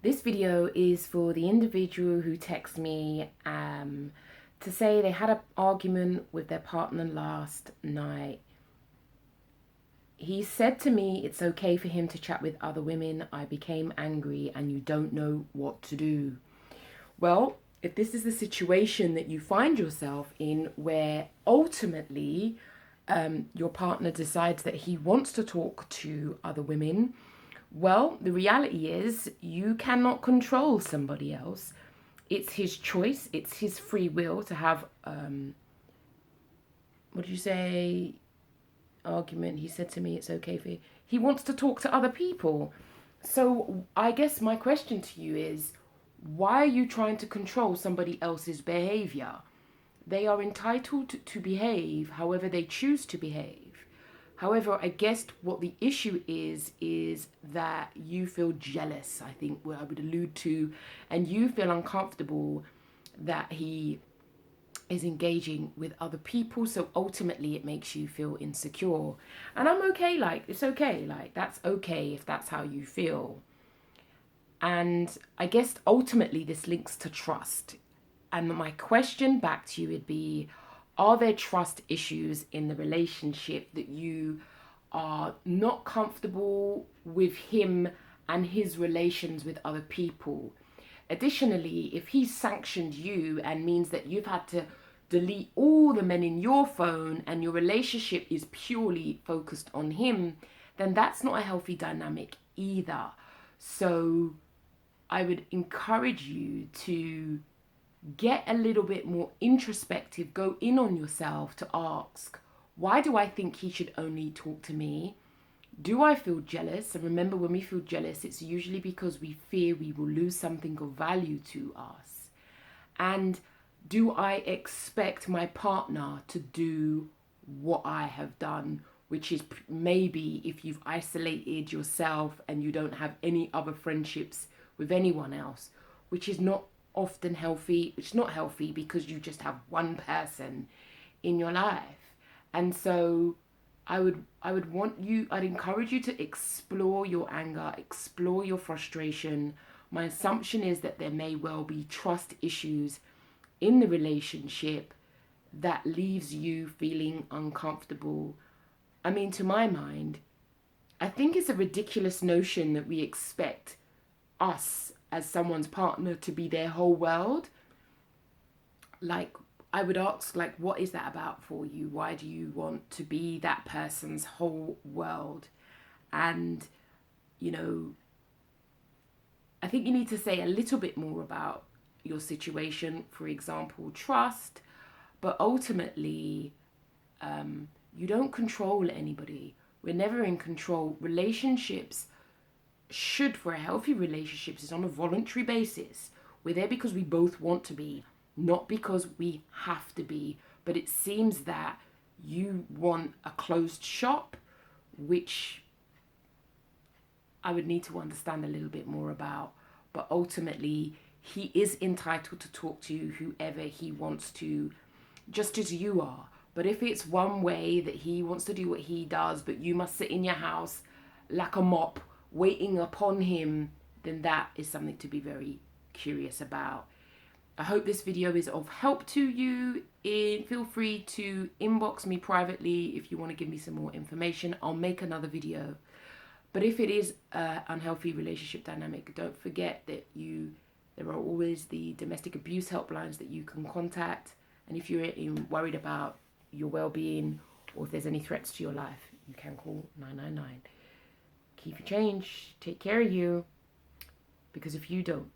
This video is for the individual who texts me to say they had an argument with their partner last night. He said to me it's okay for him to chat with other women. I became angry and you don't know what to do. Well, if this is the situation that you find yourself in where ultimately your partner decides that he wants to talk to other women, well, the reality is you cannot control somebody else. It's his choice. It's his free will to have, what did you say? Argument. He said to me, it's okay for you. He wants to talk to other people. So I guess my question to you is, why are you trying to control somebody else's behavior? They are entitled to behave however they choose to behave. However, I guess what the issue is that you feel jealous, I think what I would allude to, and you feel uncomfortable that he is engaging with other people. So ultimately it makes you feel insecure. And I'm okay, it's okay. That's okay if that's how you feel. And I guess ultimately this links to trust. And my question back to you would be, are there trust issues in the relationship that you are not comfortable with him and his relations with other people? Additionally, if he's sanctioned you and means that you've had to delete all the men in your phone and your relationship is purely focused on him, then that's not a healthy dynamic either. So I would encourage you to get a little bit more introspective, go in on yourself to ask, why do I think he should only talk to me? Do I feel jealous? And remember, when we feel jealous, it's usually because we fear we will lose something of value to us. And do I expect my partner to do what I have done, which is maybe if you've isolated yourself and you don't have any other friendships with anyone else, which is not often healthy. It's not healthy because you just have one person in your life. And so I'd encourage you to explore your anger, explore your frustration. My assumption is that there may well be trust issues in the relationship that leaves you feeling uncomfortable. I mean, to my mind, I think it's a ridiculous notion that we expect us as someone's partner to be their whole world. I would ask, what is that about for you? Why do you want to be that person's whole world? And, I think you need to say a little bit more about your situation, for example, trust, but ultimately, you don't control anybody. We're never in control. Relationships should, for a healthy relationship, is on a voluntary basis. We're there because we both want to be, not because we have to be. But it seems that you want a closed shop, which I would need to understand a little bit more about. But ultimately, he is entitled to talk to you whoever he wants to, just as you are. But if it's one way that he wants to do what he does, but you must sit in your house like a mop, waiting upon him, then that is something to be very curious about. I hope this video is of help to you. Feel free to inbox me privately if you want to give me some more information. I'll make another video. But if it is an unhealthy relationship dynamic, don't forget that there are always the domestic abuse helplines that you can contact. And if you're worried about your well-being or if there's any threats to your life, you can call 999. Keep your change, take care of you, because if you don't,